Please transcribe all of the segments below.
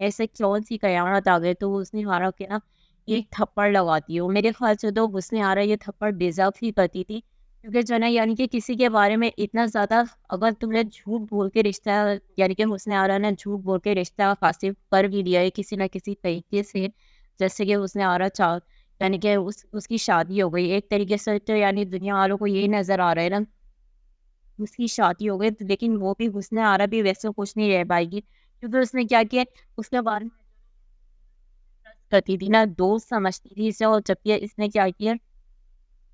ایسے کون سی قیامت آ گئی تو حسن آرا کے نا ایک تھپڑ لگاتی ہو. میرے خیال سے تو حسن آرا یہ تھپڑ ڈیزرو ہی کرتی تھی، کیونکہ جو ہے نا یعنی کہ کسی کے بارے میں اتنا زیادہ اگر تم نے جھوٹ بول کے رشتہ، یعنی کہ حسن آرا نے جھوٹ بول کے رشتہ حاصل کر بھی لیا ہے کسی نہ کسی طریقے سے. جیسے کہ حسن آرا یعنی کہ اس کی شادی ہو گئی ایک طریقے سے، تو یعنی دنیا والوں کو یہی نظر آ رہا ہے نا اس کی شادی ہو گئی، لیکن وہ بھی حسن آرا بھی ویسے خوش نہیں رہ پائے گی، کیونکہ اس نے کیا کیا، اس کے بارے میں کرتی تھی نا، دوست سمجھتی تھی اسے، اور جبکہ اس نے کیا کیا،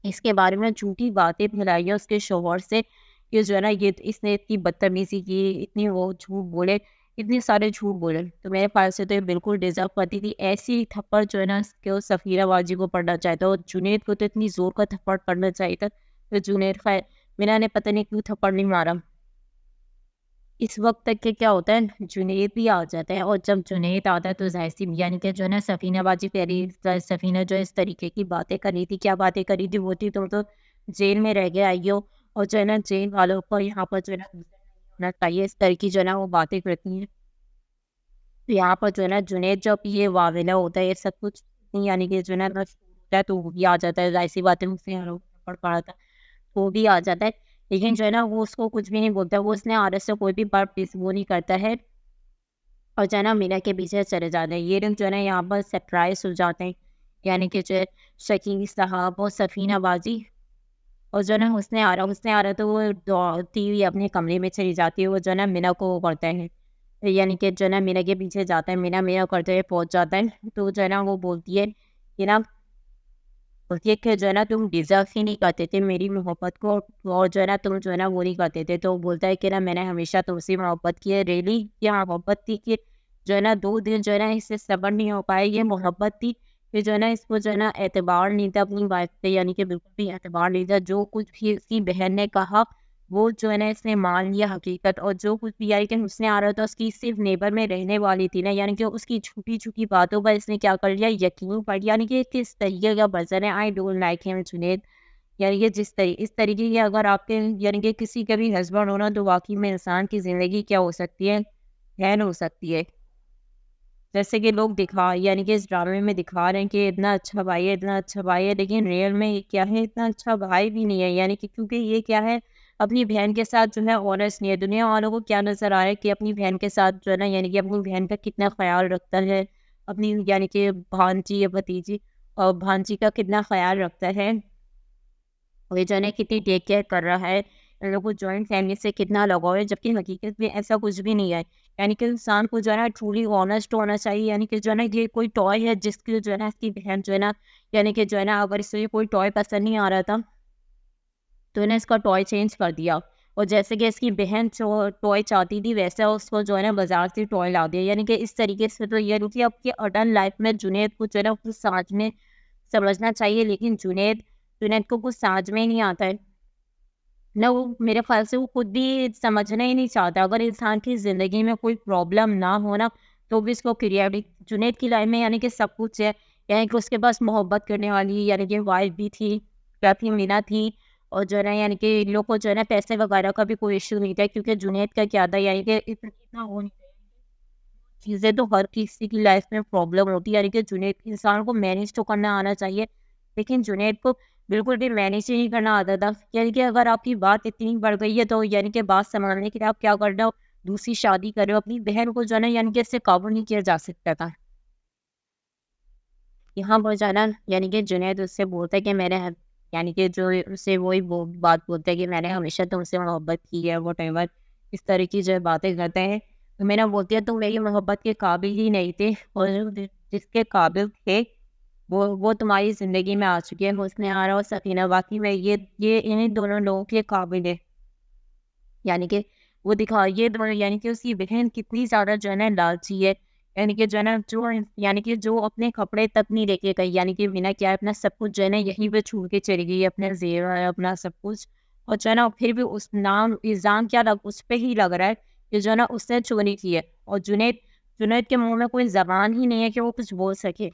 اس کے بارے میں جھوٹی باتیں پھیلائی ہیں اس کے شوہر سے، کہ جو ہے نا یہ اس نے اتنی بدتمیزی کی، اتنی وہ جھوٹ بولے، اتنے سارے جھوٹ بولے. تو میرے خیال سے تو یہ بالکل ڈیزرو کرتی تھی ایسی تھپڑ جو ہے نا کہ وہ سفینہ بازی کو پڑنا چاہتا، اور جنید کو تو اتنی زور کا تھپڑ پڑنا چاہیے تھا. تو جنید مینا نے پتہ نہیں کیوں تھپڑ نہیں مارا. اس وقت تک کہ کیا ہوتا ہے، جنید بھی آ جاتا ہے، اور جب جنید آتا ہے تو ظاہر سی یعنی کہ جو ہے نا سفینہ بازی پہلی سفینہ جو ہے اس طریقے کی باتیں کری تھی، کیا باتیں کری تھی، وہ تھی تم تو جیل میں رہ گئے آئی ہو، اور جو ہے نا جیل والوں کو یہاں پر جو ہے نا ہونا چاہیے، اس طرح کی جو ہے نا وہ باتیں کرتی ہیں. تو یہاں پر جو ہے نا جنید جب یہ واویلا ہوتا ہے یہ سب کچھ، یعنی کہ جو ہے نا ہوتا ہے تو وہ بھی آ جاتا ہے، ظاہر سی باتیں مجھ سے پڑ پڑا تھا وہ بھی آ جاتا ہے. لیکن جو ہے نا وہ اس کو کچھ بھی نہیں بولتا، وہ اس نے عادت سے کوئی بھی بات وہ نہیں کرتا ہے، اور جو ہے نا مینا کے پیچھے چلے جاتے ہیں. یہ لوگ جو ہے نا یہاں پر سرپرائز ہو جاتے ہیں، یعنی کہ جو ہے شکیل صاحب اور سفینہ بازی، اور جو ہے نا حسن آ رہا تو وہ دوڑتی ہوئی اپنے کمرے میں چلی جاتی ہے. وہ جو ہے نا مینا کو وہ کرتا ہے، یعنی کہ جو ہے نا مینا کے پیچھے جاتا ہے، مینا کرتے ہوئے پہنچ جاتا ہے. تو جو ہے نا وہ بولتی ہے کہ نا، بولتی ہے کہ جو ہے نا تم ڈیزرو ہی نہیں کرتے تھے میری محبت کو، اور جو ہے نا تم جو ہے نا وہ نہیں کرتے تھے. تو بولتا ہے کہ نا میں نے ہمیشہ تم سے محبت کی ہے. ریلی یہ محبت تھی کہ جو ہے نا 2 دن جو ہے نا اس سے صبر نہیں ہو پائے، یہ محبت تھی کہ جو ہے نا اس کو جو ہے نا اعتبار نہیں تھا اپنی وائف پہ، یعنی کہ بالکل بھی اعتبار نہیں تھا. جو کچھ بھی اس کی بہن نے کہا وہ جو ہے نا اس نے مان لیا حقیقت، اور جو کچھ بھی یعنی کہ اس نے آ رہا تھا اس کی صرف نیبر میں رہنے والی تھی نا، یعنی کہ اس کی چھوٹی چھوٹی باتوں پر اس نے کیا کر لیا، یقین پڑ لیا. یعنی کہ کس طریقے کا پرسن ہے، آئی ڈونٹ لائک ہم جنید. یعنی کہ اس طریقے کی اگر آپ کے یعنی کہ کسی کا بھی ہسبینڈ ہونا تو واقعی میں انسان کی زندگی کیا ہو سکتی ہے، ہین ہو سکتی ہے. جیسے کہ لوگ یعنی کہ اس ڈرامے میں دکھا رہے ہیں کہ اتنا اچھا بھائی ہے، اتنا اچھا بھائی ہے، لیکن ریئل میں یہ کیا ہے، اتنا اچھا بھائی بھی نہیں ہے. یعنی کہ کیونکہ یہ کیا ہے، اپنی بہن کے ساتھ جو ہے آنیسٹ نہیں ہے. دنیا والوں کو کیا نظر آ رہا ہے کہ اپنی بہن کے ساتھ جو ہے نا یعنی کہ اپنی بہن کا کتنا خیال رکھتا ہے، اپنی یعنی کہ بھانجی یا بھتیجی اور بھانجی کا کتنا خیال رکھتا ہے، اور یہ جو ہے نا کتنی ٹیک کیئر کر رہا ہے، ان لوگوں کو جوائنٹ فیملی سے کتنا لگاؤ ہے، جبکہ حقیقت میں ایسا کچھ بھی نہیں ہے. یعنی کہ انسان کو جو ہے نا ٹرولی آنیسٹ ہونا چاہیے. یعنی کہ جو ہے نا یہ کوئی ٹوائے ہے جس کی جو ہے نا اس کی بہن جو ہے نا یعنی کہ جو ہے نا اگر اس سے کوئی ٹوائے پسند نہیں آ رہا تھا تو انہیں اس کا ٹوائے چینج کر دیا، اور جیسے کہ اس کی بہن جو ٹوائے چاہتی تھی ویسا اس کو جو ہے نا بازار سے ٹوائے لا دیا. یعنی کہ اس طریقے سے تو یہ رکی اب کی اڈلٹ لائف میں جنید کو جو ہے نا کچھ سمجھنا چاہیے، لیکن جنید کو کچھ سمجھ میں ہی نہیں آتا ہے نہ. وہ میرے خیال سے وہ خود بھی سمجھنا ہی نہیں چاہتا. اگر انسان کی زندگی میں کوئی پرابلم نہ ہونا تو بھی اس کو کریئٹی جنید کی لائف میں یعنی کہ سب کچھ ہے. یعنی کہ اس کے پاس محبت کرنے والی یعنی کہ وائف بھی تھی، کیا تھی، مینا تھی، اور جو ہے نا یعنی کہ ان لوگ کو جو ہے نا پیسے وغیرہ کا بھی کوئی ایشو نہیں تھا، کیونکہ جنید کا کیا تھا یعنی کہ اتنا وہ نہیں تھا. چیزیں تو ہر کسی کی لائف میں پرابلم ہوتی ہے، یعنی کہ جنید انسان کو مینیج تو کرنا آنا چاہیے، لیکن جنید کو بالکل بھی مینیج ہی نہیں کرنا آتا تھا. یعنی کہ اگر آپ کی بات اتنی بڑھ گئی ہے تو یعنی کہ بات سنبھالنے کے لیے آپ کیا کر رہے ہو، دوسری شادی کر رہے ہو. اپنی بہن کو جو ہے نا یعنی کہ اس سے قابو نہیں کیا جا سکتا تھا. یہاں پر جانا یعنی کہ جنید اس سے بولتا ہے کہ میں نے یعنی کہ جو اسے وہی بات بولتا ہے کہ میں نے ہمیشہ تم سے محبت کی ہے، واٹ ایور اس طرح کی جو باتیں کرتے ہیں. تو میں نے بولتی ہے تم میری محبت کے قابل ہی نہیں تھے، اور جس کے قابل تھے وہ تمہاری زندگی میں آ چکی ہے. حسن آرا اور سکینہ واقعی میں یہ انہیں دونوں لوگوں کے قابل ہے. یعنی کہ وہ یہ دونوں یعنی کہ اس کی بہن کتنی زیادہ جو ہے نا لالچی ہے. یعنی کہ جو ہے نا یعنی کہ جو اپنے کپڑے تک نہیں لے کے گئی، یعنی کہ مینا کیا ہے اپنا سب کچھ جو ہے نا یہیں پہ چھوڑ کے چلی گئی، اپنا زیور ہے، اپنا سب کچھ، اور جو ہے نا پھر بھی اس الزام کیا اس پہ ہی لگ رہا ہے کہ جو ہے نا اس نے چوری کی ہے. اور جنید کے منہ میں کوئی زبان ہی نہیں ہے کہ وہ کچھ بول سکے.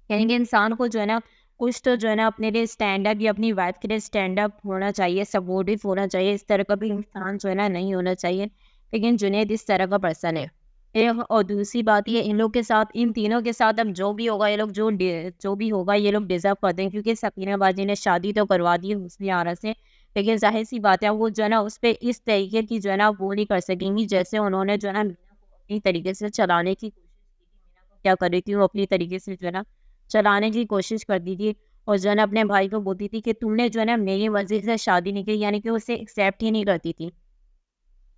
یعنی کہ انسان کو جو ہے نا کچھ تو جو ہے نا اپنے لیے اسٹینڈ اپ یا اپنی وائف کے لیے اسٹینڈ اپ ہونا چاہیے، سپورٹو ہونا چاہیے. اس طرح کا بھی انسان جو ہے نا نہیں ہونا چاہیے، لیکن جنید اس طرح کا پرسن ہے. اور دوسری بات یہ ان لوگ کے ساتھ ان تینوں کے ساتھ اب جو بھی ہوگا یہ لوگ جو بھی ہوگا یہ لوگ ڈیزرو کرتے ہیں، کیونکہ سکینہ باجی نے شادی تو کروا دی حسن آرا سے، لیکن ظاہر سی بات ہے وہ جو ہے نا اس پہ اس طریقے کی جو ہے نا وہ نہیں کر سکیں گی جیسے انہوں نے جو ہے نا مینا کو اپنی طریقے سے چلانے کی کوشش کی تھی۔ مینا کو کیا کر رہی تھی وہ اپنی طریقے سے جو ہے نا چلانے کی کوشش کرتی تھی، اور جو ہے نا اپنے بھائی کو بولتی تھی کہ تم نے جو ہے نا میری مرضی سے شادی نہیں کی، یعنی کہ اسے ایکسیپٹ ہی نہیں کرتی تھی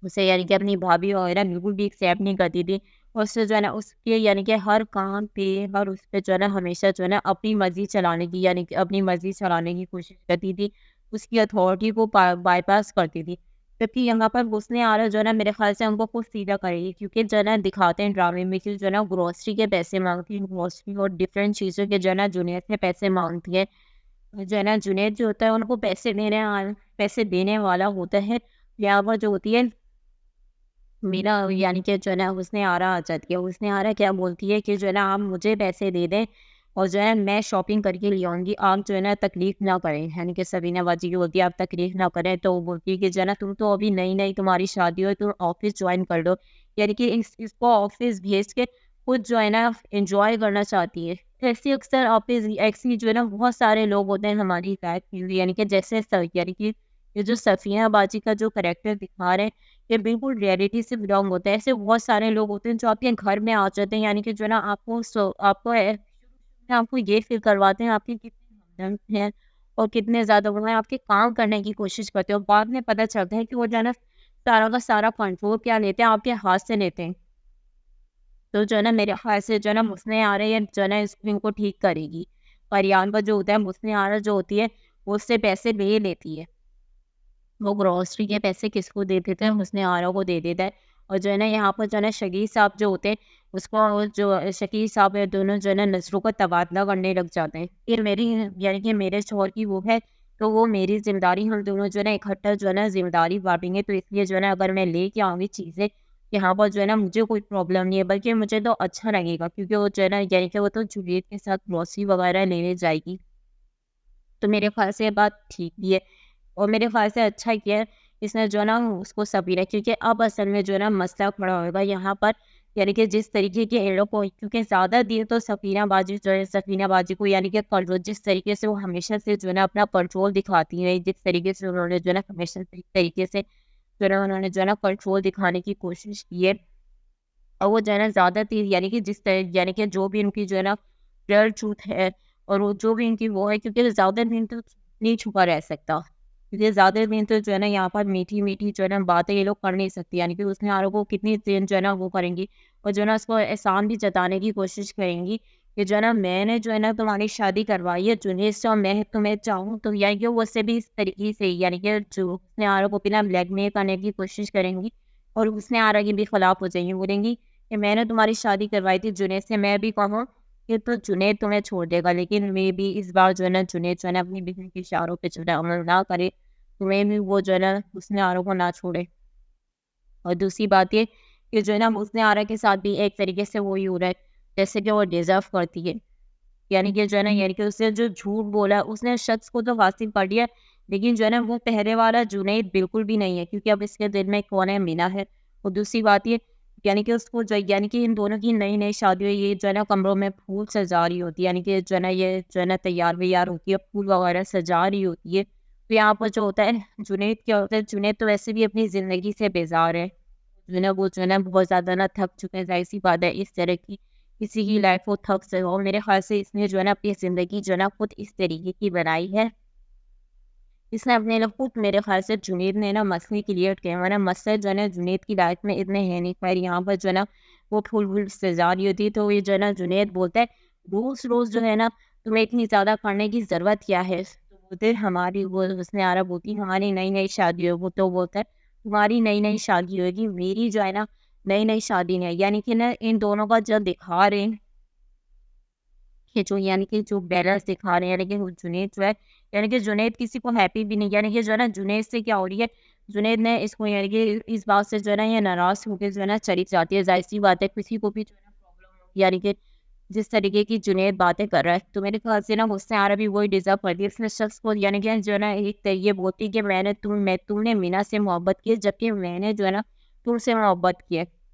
اسے، یعنی کہ اپنی بھابھی وغیرہ بالکل بھی ایکسیپٹ نہیں کرتی تھی، اور اس سے جو ہے نا اس کے یعنی کہ ہر کام پہ ہر اس پہ جو ہے نا ہمیشہ جو ہے نا اپنی مرضی چلانے کی یعنی کہ اپنی مرضی چلانے کی کوشش کرتی تھی، اس کی اتھارٹی کو بائی پاس کرتی تھی۔ جبکہ یہاں پر حسن آرا جو ہے نا میرے خیال سے ہم کو خود سیدھا کرے گی، کیونکہ جو ہے نا دکھاتے ہیں ڈرامے میں کہ جو ہے نا گروسری کے پیسے مانگتی ہے، گروسری اور ڈفرینٹ چیزوں کے جو ہے نا جنید سے پیسے مانگتی ہے، جو ہے نا جنید جو ہوتا ہے ان کو پیسے دینے والا ہوتا ہے، یہاں پر جو ہوتی ہے میرا یعنی کہ جو ہے نا حسن آرا آ جاتی ہے، حسن آرا کیا بولتی ہے کہ جو ہے نا آپ مجھے پیسے دے دیں اور جو ہے میں شاپنگ کر کے لے آؤں گی، آپ جو ہے نا تکلیف نہ کریں، یعنی کہ سبینہ باجی کی بولتی ہے آپ تکلیف نہ کریں، تو وہ بولتی ہے کہ جو ہے نا تم تو ابھی نئی نئی تمہاری شادی ہو، تم آفس جوائن کر لو، یعنی کہ اس کو آفس بھیج کے خود جو ہے نا انجوائے کرنا چاہتی ہے۔ ایسی اکثر آفس ایسی جو ہے نا بہت سارے لوگ ہوتے ہیں ہماری لائف میں، یعنی کہ جیسے یعنی کہ یہ جو سفینہ باجی کا جو کریکٹر دکھا رہے ہیں یہ بالکل ریئلٹی سے بلانگ ہوتا ہے۔ ایسے بہت سارے لوگ ہوتے ہیں جو آپ کے گھر میں آ جاتے ہیں، یعنی کہ جو ہے نا آپ کو یہ فیل کرواتے ہیں آپ کے کتنے ہمدرد ہیں اور کتنے زیادہ وہ ہیں، آپ کے کام کرنے کی کوشش کرتے ہیں، اور بعد میں پتہ چلتا ہے کہ وہ جو ہے نا سارا کا سارا کنٹرول کیا لیتے ہیں آپ کے ہاتھ سے لیتے ہیں۔ تو جو ہے نا میرے خیال سے جو ہے نا مسئلے آ رہے ہیں جو ہے نا ان کو ٹھیک کرے گی، پریان کا جو ہوتا ہے مسئلے آ رہا جو ہوتی ہے وہ اس سے پیسے لے لیتی ہے، وہ گروسری کے پیسے کس کو دے دیتے ہیں حسن آرا کو دے دیتا ہے، اور جو ہے نا یہاں پر جو ہے نا شکیل صاحب جو ہوتے ہیں اس کو جو شکیل صاحب ہے دونوں جو ہے نا نظروں کا تبادلہ کرنے لگ جاتے ہیں، پھر میری یعنی کہ میرے شوہر کی وہ ہے تو وہ میری ذمہ داری، ہم دونوں جو ہے نا اکٹھا جو ہے نا ذمہ داری بانٹیں گے، تو اس لیے جو ہے نا اگر میں لے کے آؤں گی چیزیں یہاں پر جو ہے نا مجھے کوئی پرابلم نہیں ہے، بلکہ مجھے تو اچھا لگے گا، کیونکہ وہ جو ہے نا یعنی کہ وہ تو جولیٹ کے ساتھ گروسری وغیرہ لینے جائے گی، تو میرے خیال سے یہ بات ٹھیک بھی ہے، اور میرے خیال سے اچھا کیا ہے اس نے جو ہے نا اس کو سبیرا، کیونکہ اب اصل میں جو ہے نا مسئلہ کھڑا ہوگا یہاں پر، یعنی کہ جس طریقے کے ان لوگ کو، کیونکہ زیادہ دیر تو سفینہ باجی کو یعنی کہ کنٹرول جس طریقے سے وہ ہمیشہ سے جو ہے نا اپنا کنٹرول دکھاتی ہے، جس طریقے سے انہوں نے جو ہے نا ہمیشہ سے طریقے سے جو ہے نا انہوں نے جو ہے نا کنٹرول دکھانے کی کوشش کی ہے، اور وہ جو ہے نا زیادہ تر یعنی کہ جس طرح یعنی کہ جو بھی ان کی جو ہے نا ریئل ٹروتھ ہے، اور وہ جو بھی ان کی وہ ہے، کیونکہ زیادہ دن تو نہیں چھپا رہ سکتا، کیونکہ زیادہ دن تو جو ہے نا یہاں پر میٹھی میٹھی جو ہے نا باتیں یہ لوگ کر نہیں سکتی، یعنی کہ اس نے آرو کو کتنی دن جو ہے نا وہ کریں گی، اور جو ہے نا اس کو احسان بھی جتانے کی کوشش کریں گی کہ جو ہے نا میں نے جو ہے نا تمہاری شادی کروائی ہے جنید سے، اور میں تمہیں چاہوں تو یعنی کہ وہ اس سے بھی اس طریقے سے یعنی کہ جو اس نے آرو کو بنا بلیک میل کرنے کی کوشش کریں گی، اور اس نے آرا کی بھی خلاف ہو جائیں گی، بولیں گی کہ میں نے تمہاری شادی کروائی تھی جنید سے، میں بھی کہوں کہ تو جنید تمہیں چھوڑ دے گا، لیکن میں بھی اس بار جو ہے نا جنید جو ہے نا اپنی بہن کے اشاروں پہ جو ہے نا عمل نہ کرے، تمہیں بھی وہ جو ہے نا اس نے آروں کو نہ چھوڑے، اور دوسری بات یہ کہ جو ہے نا اس نے آرا کے ساتھ بھی ایک طریقے سے وہی ہو رہا ہے جیسے کہ وہ ڈیزرو کرتی ہے، یعنی کہ جو ہے نا یعنی کہ اس نے جو جھوٹ بولا اس نے شخص کو تو واصف کر دیا، لیکن جو ہے نا وہ پہلے والا جنید بالکل بھی نہیں ہے، کیونکہ اب اس کے دل میں کون ہے مینا ہے، اور دوسری بات یہ یعنی کہ اس کو جو یعنی کہ ان دونوں کی نئی نئی شادی ہوئی، یہ جو ہے نا کمروں میں پھول سجا رہی ہوتی ہے، یعنی کہ جو ہے نا یہ جو ہے نا تیار ویار ہوتی ہے پھول وغیرہ سجا رہی ہوتی ہے، تو یہاں پر جو ہوتا ہے جنید کیا ہوتا ہے، جنید تو ویسے بھی اپنی زندگی سے بیزار ہے، جو ہے نا وہ جو ہے نا بہت زیادہ نا تھک چکے ہیں، ظاہر سی بات ہے اس طرح کی کسی کی لائف وہ تھک سے ہو، میرے خیال سے اس نے جو ہے نا اپنی زندگی جو ہے نا خود اس طریقے کی بنائی ہے، اس نے اپنے لیے خود میرے خیال سے جنید نے نا مسئلے کلیئر کیا، ورنہ مسئلہ جو ہے نا جنید کی لائف میں اتنے ہے نہیں، خیر یہاں پر جو ہے نا وہ پھول وول سجا رہی ہوتی ہے، تو یہ جو ہے نا جنید بولتا ہے روز روز جو ہے نا تمہیں اتنی زیادہ کرنے کی ضرورت کیا ہے، تو بولتے ہیں ہماری وہ اس نے عرب ہوتی ہماری نئی نئی شادی ہو، وہ تو بولتا ہے تمہاری نئی نئی شادی ہوگی، میری جو ہے نا نئی نئی شادی نہیں ہے، یعنی کہ نا ان دونوں کا جو دکھا رہے ہیں کہ جو یعنی کہ جو بیلنس دکھا رہے ہیں، یعنی کہ وہ جنید جو ہے یعنی کہ جنید کسی کو ہیپی بھی نہیں، یعنی کہ جو ہے نا جنید سے کیا ہو رہی ہے، جنید نے اس کو یعنی کہ اس بات سے جو ہے نا یہ ناراض ہو کے جو ہے نا چلی جاتی ہے، ظاہر سی بات ہے کسی کو بھی جو ہے نا پرابلم ہوگی، یعنی کہ جس طریقے کی جنید باتیں کر رہا ہے، تو میرے خیال سے نا اس سے آرا بھی وہی ڈیزرو کرتی ہے، اس نے شخص کو یعنی کہ جو ہے نا ایک یہ بولتی کہ تم نے مینا سے محبت کی ہے، جبکہ میں نے جو ہے نا تم سے محبت کی ہے،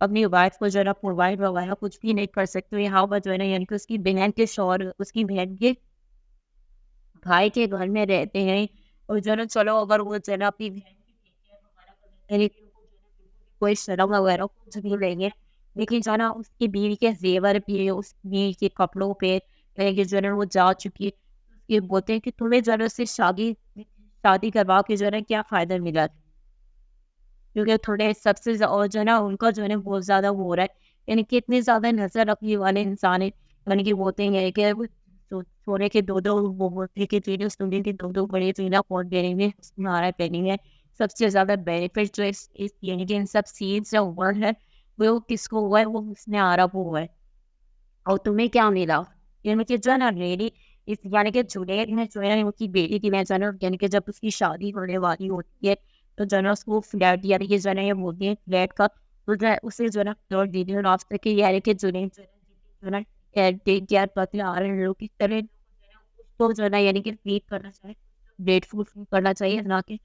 اپنی وائف کو جو ہے نا پرووائڈ وغیرہ کچھ بھی نہیں کر سکتے. یہاں پر جو ہے نا یعنی کہ اس کی بہن کے شوہر اس کی بہن کے بھائی کے گھر میں رہتے ہیں. اور جو ہے نا چلو اگر وہ جو ہے نا اپنی بہن کی ٹیک کیئر وغیرہ کر لیتے ہیں، لیکن ان کو جو ہے نا بالکل بھی کوئی شرم وغیرہ کچھ بھی نہیں ہے. لیکن جو ہے نا اس کی بیوی کے زیور پہ، اس بیوی کے کپڑوں پہ یعنی کہ جو ہے نا وہ جا چکی ہے. یہ بولتے ہیں کہ تمہیں جو ہے نا اس سے شادی کروا کے جو ہے نا کیا فائدہ ملا، کیونکہ تھوڑے سب سے اور جو ہے نا ان کا جو ہے نا بہت زیادہ وہ ہو رہا ہے. یعنی کہ اتنے زیادہ نظر رکھنے والے انسان ہیں. یعنی کہ بولتے ہیں کہ وہ سونے کے دو دو وہ بولتے کہ چیزیں سونے کے دو دو بڑے چیزیں کون پہنیں گے، ہمارا پہنیں گے. سب سے زیادہ بینیفٹ جو یعنی کہ ان سب سیز جو ہوا ہے وہ کس کو ہوا ہے، وہ اس نے عرب کو ہوا ہے. اور تمہیں کیا ملا؟ یعنی کہ جو ہے نا ریڈی اس یعنی کہ جنید میں جو ہے نا ان کی بیٹی کی میں جو ہے نا یعنی کہ جب اس کی شادی ہونے والی ہوتی ہے تو جو ہے نا اس کو فلیٹ یعنی کہ جو ہے نا یہ بولتی ہے فلیٹ کا، تو جو ہے اسے جو ہے نا فلیٹ دے دی. اور آفٹر کے یعنی کہ جنید جو ہے نا ٹیک کیئر کرتے آ رہے ہیں لوگ کی طرح اس کو جو ہے نا یعنی کہ فیڈ کرنا چاہیے، گریٹفل فیل کرنا چاہیے، نہ کہ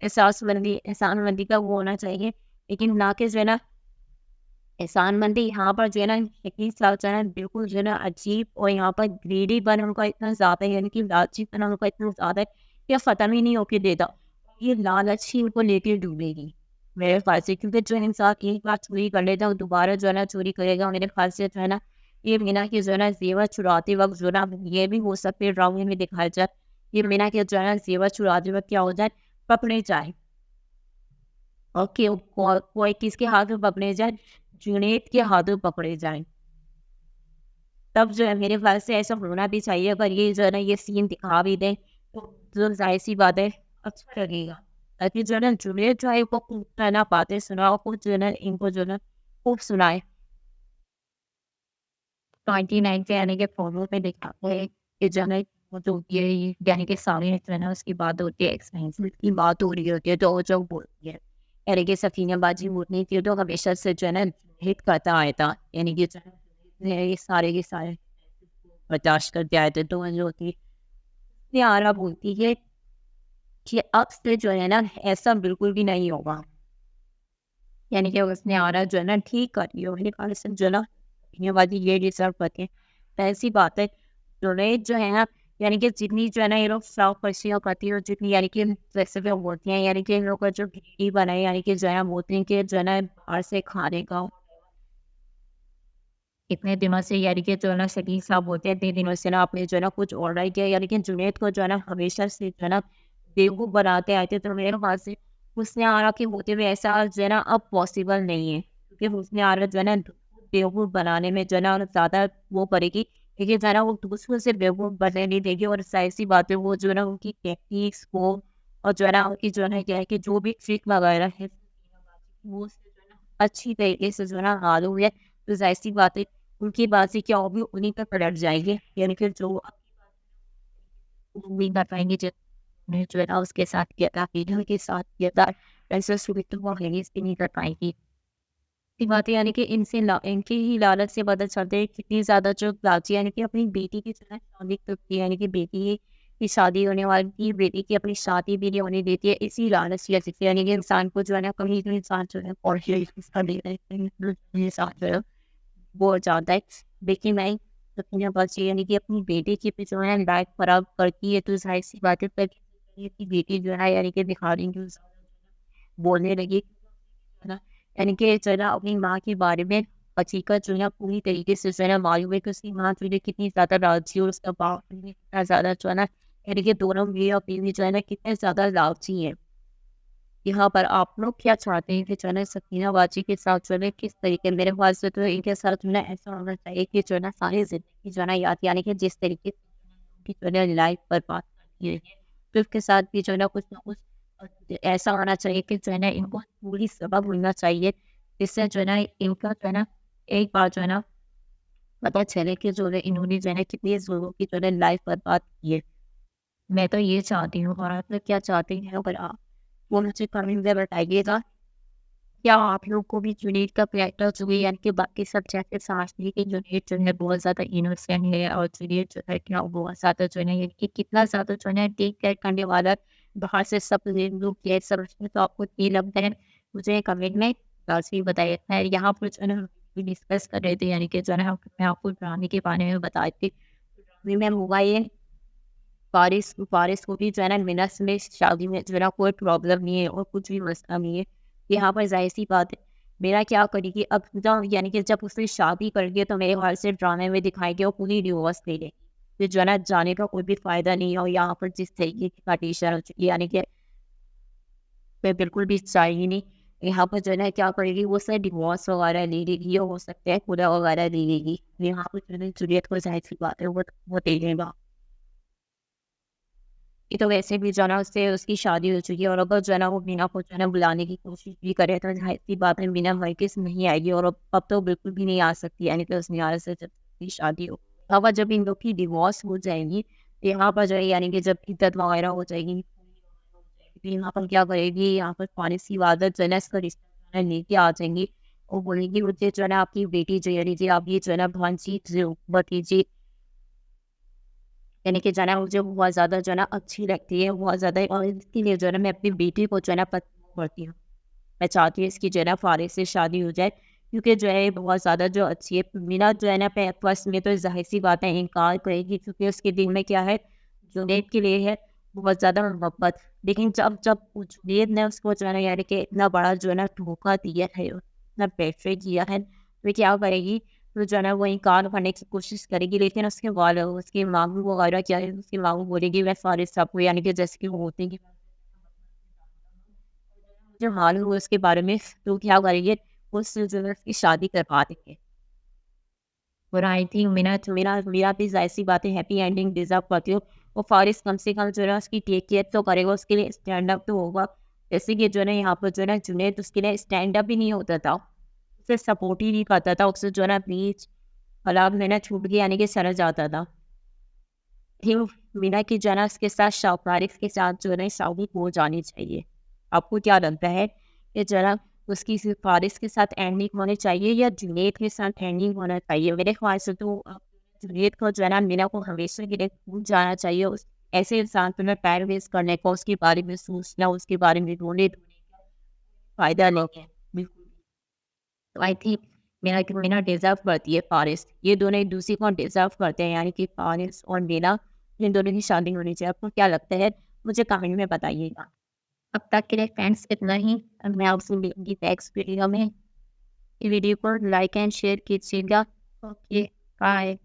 احسان مندی کا وہ ہونا چاہیے. لیکن نہ کہ جو ہے نا احسان مندی یہاں پر جو ہے نا یقین ساتھ جو ہے نا بالکل جو ہے نا عجیب. اور یہاں پر گریڈی بن ان کا اتنا زیادہ ہے، یعنی کہ لالچی بن ان کا اتنا زیادہ ہے کہ ختم ہی نہیں ہو کے دیتا. یہ لالچ ہی ان کو لے کے ڈوبے گی میرے خیال سے. کیونکہ جو انسان ایک بار چوری کر لیتا ہے وہ دوبارہ جو ہے نا چوری کرے گا. میرے خیال سے جو ہے نا یہ مینا کی جو ہے نا زیور چراتے وقت جو ہے نا یہ بھی ہو سکتے ڈرامے میں دکھایا جائے یہ مینا کے جو ہے نا زیور چراتے وقت کیا ہو جائے، پکڑے جائے. اور کوئی کس کے ہاتھ میں پکڑے جائے، جنید کے ہاتھوں پکڑے جائیں. تب جو ہے میرے خیال سے ایسا ہونا بھی چاہیے. اگر یہ جو ہے نا یہ سین دکھا بھی دیں تو جو ظاہر سی بات ہے اچھا لگے گا. تاکہ جو ہے نا جنید جو ہے وہ خوب ہے نا باتیں سناؤ، خود جو ہے نا ان کو جو ہے نا خوب سنائے. 29 کے یعنی کہ فونوں میں دکھاتے ہیں کہ جو ہے نا وہ جو ہوتی ہے یعنی کہ سامنے جو ہے نا اس کی بات ہوتی ہے، ایکسپینسو کی بات ہو رہی ہوتی ہے تو وہ جو بولتی ہے یعنی کہ سفینہ بازی بولنی تھی تو ہمیشہ سے جو ہے نا ہٹ کرتا آیا تھا. یعنی کہ جو ہے نا یہ سارے کے سارے برداشت کرتے آئے تھے. تو وہ جو ہوتی ہے آرا بولتی ہے کہ اب سے جو ہے نا ایسا بالکل بھی نہیں ہوگا. یعنی کہ اس نے آرا جو ہے نا ٹھیک کر دیا. میرے خیال سے جو ہے نا یہ بازی یہ ڈیزرو کرتے ہیں. ایسی بات ہے ریٹ جو ہے نا یعنی کہ جتنی جو ہے نا یہ لوگ فراؤ پرسیاں کرتی ہیں، جتنی یعنی کہ ریسیپی بولتی ہیں یعنی کہ ان لوگ کا جو گریوی بنائے یعنی کہ جو ہے نا بولتے ہیں کہ جو ہے نا باہر سے کھانے کا اتنے دنوں سے یعنی کہ جو ہے نا شکیل صاحب ہوتے ہیں اتنے دنوں سے نا آپ نے جو ہے نا کچھ آرڈر کیا. یعنی کہ جنید کو جو ہے نا ہمیشہ سے جو ہے نا بیوقوف بناتے آئے تھے. تو میرے پاس سے اس نے آرا کے ہوتے ہوئے ایسا جو ہے نا اب پاسبل نہیں ہے. کیونکہ اس نے آرا جو ہے نا بیوقوف بنانے میں جو ہے نا زیادہ وہ کرے گی. لیکن جو ہے نا وہ دوسروں سے بیوقوف بننے نہیں دے گی. اور ظاہر سی بات ہے وہ جو ہے نا ان کی ٹیکنیکس کو اور جو ہے نا ان کی جو ہے نا کیا ہے کہ جو بھی ٹرک وغیرہ ہے وہ جو ہے نا اچھی طریقے سے جو ہے نا معلوم ہے. تو ظاہر سی بات ہے ان کی بازی کیا ہوگی، انہیں پہ پلٹ جائیں گے. یعنی کہ جو نہیں کر پائیں گے جو ہے نا اس کے ساتھ کیا تھا پیڈر کے ساتھ کیا تھا ایسا سویت تو وہ اس پہ نہیں کر پائیں گی. کی بات ہے یعنی کہ ان سے ان کی ہی لالچ سے پتہ چلتے ہیں کتنی زیادہ جو لاچی یعنی کہ اپنی بیٹی کی جو ہے شادی کرتی ہے. یعنی کہ بیٹی کی شادی ہونے والی تھی، بیٹی کی اپنی شادی بھی نہیں ہونے دیتی ہے اسی لالچ کی وجہ سے. یعنی کہ انسان کو جو ہے نا کبھی تو انسان جو ہے اور انسان جو ہے وہ ہو جاتا ہے. لیکن میں سفینہ بچی یعنی کہ اپنی بیٹی کی بھی جو ہے لائف خراب کرتی ہے. تو ظاہر سی بات ہے پر کی بیٹی جو ہے یعنی کہ دکھا رہی ہے بولنے لگی نا یعنی کہ جو ہے نا اپنی ماں کے بارے میں حقیقت جو ہے نا پوری طریقے سے جو ہے نا معلوم ہے کہ اس کی ماں جو ہے کتنی زیادہ لالچی اور اس کا باپ بھی کتنا زیادہ جو ہے نا یعنی کہ دونوں میاں بیوی جو ہے نا کتنے زیادہ لالچی ہیں. یہاں پر آپ لوگ کیا چاہتے ہیں کہ جو ہے نا سکینہ باجی کے ساتھ جو ہے کس طریقے میرے خیال سے تو ان کے ساتھ جو ہے نا ایسا ہونا چاہیے کہ جو ہے نا ساری زندگی جو ہے نا یاد یعنی کہ جس طریقے سے جو ہے نا لائف پر بات کرتی ہے تو اس کے ساتھ بھی جو ہے نا کچھ نہ کچھ ایسا ہونا چاہیے کہ جو ہے نا ان کو پوری سبق ملنا چاہیے جس سے جو ہے نا ان کا جو ہے نا ایک بار جو ہے نا پتہ چلے کہ جو ہے انہوں نے جو ہے نا کتنی لوگوں کی جو ہے نا لائف پر بات کی ہے. میں تو یہ چاہتی ہوں اور آپ لوگ کیا چاہتے ہیں اگر آپ وہ مجھے کمنٹ میں بتائیے گا. کیا آپ لوگ کو بھی جنید کا کریکٹر جو ہے یعنی کہ باقی سب جیسے سمجھتے ہیں کہ جنید جو ہے بہت زیادہ انوسینٹ ہے اور جنید جو ہے کیا بہت زیادہ جو ہے نا یعنی کہ کتنا زیادہ جو ہے نا ٹیک کیئر کرنے والا باہر سے سب لوگ یہ سمجھتے ہیں. تو آپ کو یہ لگتا ہے مجھے کمنٹ میں لازمی بتائیے. خیر یہاں پر جو ہے نا ڈسکس کر رہے تھے, یعنی کہ جو ہے نا میں آپ کو ڈرامے کے بارے میں بتا رہی تھی. ڈرامے میں ہوا یہ, فارس کو بھی جو ہے نا منس میں شادی میں جو ہے نا کوئی پرابلم نہیں ہے اور کچھ بھی مسئلہ نہیں ہے. یہاں پر ظاہر سی بات ہے میرا کیا کرے گی اب جب, یعنی کہ جب اس نے شادی کر لی تو میرے خیال سے ڈرامے میں دکھائے گے وہ پوری ڈیورس لے لے, پھر جو ہے نا جانے کا کوئی بھی فائدہ نہیں ہے. اور یہاں پر جس طریقے کی کنڈیشن ہو چکی ہے, یعنی کہ میں بالکل بھی چاہیے نہیں. یہاں پر جو ہے نا کیا کرے گی وہ سر ڈیورس وغیرہ لے لے گی, اور ہو سکتا ہے خدا وغیرہ لے لے گی. یہاں پر جو ہے نا جولیٹ کو ظاہر سی بات ہے وہ دے لے گا. یہ تو ویسے بھی جو ہے نا اس سے اس کی شادی ہو چکی ہے, اور اگر جو ہے نا وہ مینا کو جو ہے نا بلانے کی کوشش بھی کرے تو ظاہر سی بات ہے مینا ہرگز نہیں آئے گی, اور اب تو بالکل بھی نہیں آ سکتی. یعنی کہ اس نیارے سے جب اس کی شادی ہو, اب جب ان لوگ کی ڈیورس ہو جائے گی یہاں پر جو ہے, یعنی کہ جب عدت وغیرہ ہو جائے گی تو یہاں پر کیا کرے گی, یہاں پر فارس کی عادت جو ہے نا اس کا رشتہ جو ہے نا لے کے آ جائیں گی. اور بولیں گی مجھے جو ہے نا آپ کی بیٹی جو یعنی کہ آپ یہ جو ہے نا بھانجی بھتیجی, یعنی کہ جو ہے نا مجھے بہت زیادہ جو ہے نا اچھی لگتی ہے بہت زیادہ, اور اس کے لیے جو ہے نا میں اپنی بیٹی کو جو ہے نا پسند کرتی ہوں. میں چاہتی ہوں اس کی جو ہے نا فارس سے شادی ہو جائے, کیونکہ جو ہے بہت زیادہ جو اچھی ہے. مینا جو ہے نا فرسٹ میں تو ظاہر سی بات ہے انکار کرے گی, کیونکہ اس کے دل میں کیا ہے, جنید کے لیے ہے بہت زیادہ محبت. لیکن جب جنید نے اس کو جو ہے نا یعنی کہ اتنا بڑا جو ہے نا دھوکہ دیا ہے, اتنا بیٹری کیا ہے, تو کیا کرے گی, تو جو ہے نا وہ انکار کرنے کی کوشش کرے گی. لیکن اس کے ماموں وغیرہ کیا ہے, اس کے ماموں بولے گی میں فارس صاحب کو, یعنی کہ جیسے کہ وہ ہوتے ہیں کہ جو معلوم ہو اس کے بارے میں, تو کیا کریں گے اس سے جو ہے اس کی شادی کروا دیں گے. اور آئی تھنک میرا بھی ظاہر سی بات ہے ہیپی اینڈنگ ڈیزرو کرتی ہو. وہ فارس کم سے کم جو ہے اس کی ٹیک کیئر تو کرے گا, اس کے لیے اسٹینڈ اپ تو ہوگا. جیسے کہ جو ہے نا یہاں پر جو ہے نا جنید اس کے لیے اسٹینڈ اپ بھی نہیں ہوتا تھا, اسے سپورٹ ہی نہیں کرتا تھا. اسے جو ہے نا بیچ حالات میں نا چھوٹ گیا, یعنی کہ سر جاتا تھا. تھی مینا کی جو ہے نا اس کے ساتھ فارس کے ساتھ جو ہے نا شادی ہو جانی چاہیے. آپ کو کیا لگتا ہے کہ جو ہے نا اس کی صرف فارس کے ساتھ اینڈنگ ہونی چاہیے یا جنید کے ساتھ اینڈنگ ہونا چاہیے؟ میرے خیال سے تو جنید کو جو ہے نا مینا کو ہمیشہ کے لیے بھول جانا چاہیے. اس ایسے انسان پہ میں پیر ویسٹ کرنے کا, اس کے بارے میں سوچنا, اس کے بارے میں رونے کا فائدہ نہیں ہے بالکل. تو آئی تھنک مینا ڈیزرو کرتی ہے فارس. یہ دونوں ایک دوسرے کو ڈیزرو کرتے ہیں, یعنی کہ فارس اور مینا, ان دونوں کی شادی ہونی چاہیے. آپ کو کیا لگتا ہے مجھے کمنٹ میں بتائیے گا. اب تک کے لیے فرینڈس اتنا ہی, میں آپ سے ملوں گی نیکسٹ ویڈیو میں. یہ ویڈیو کو لائک اینڈ شیئر کیجیے گا. Okay bye.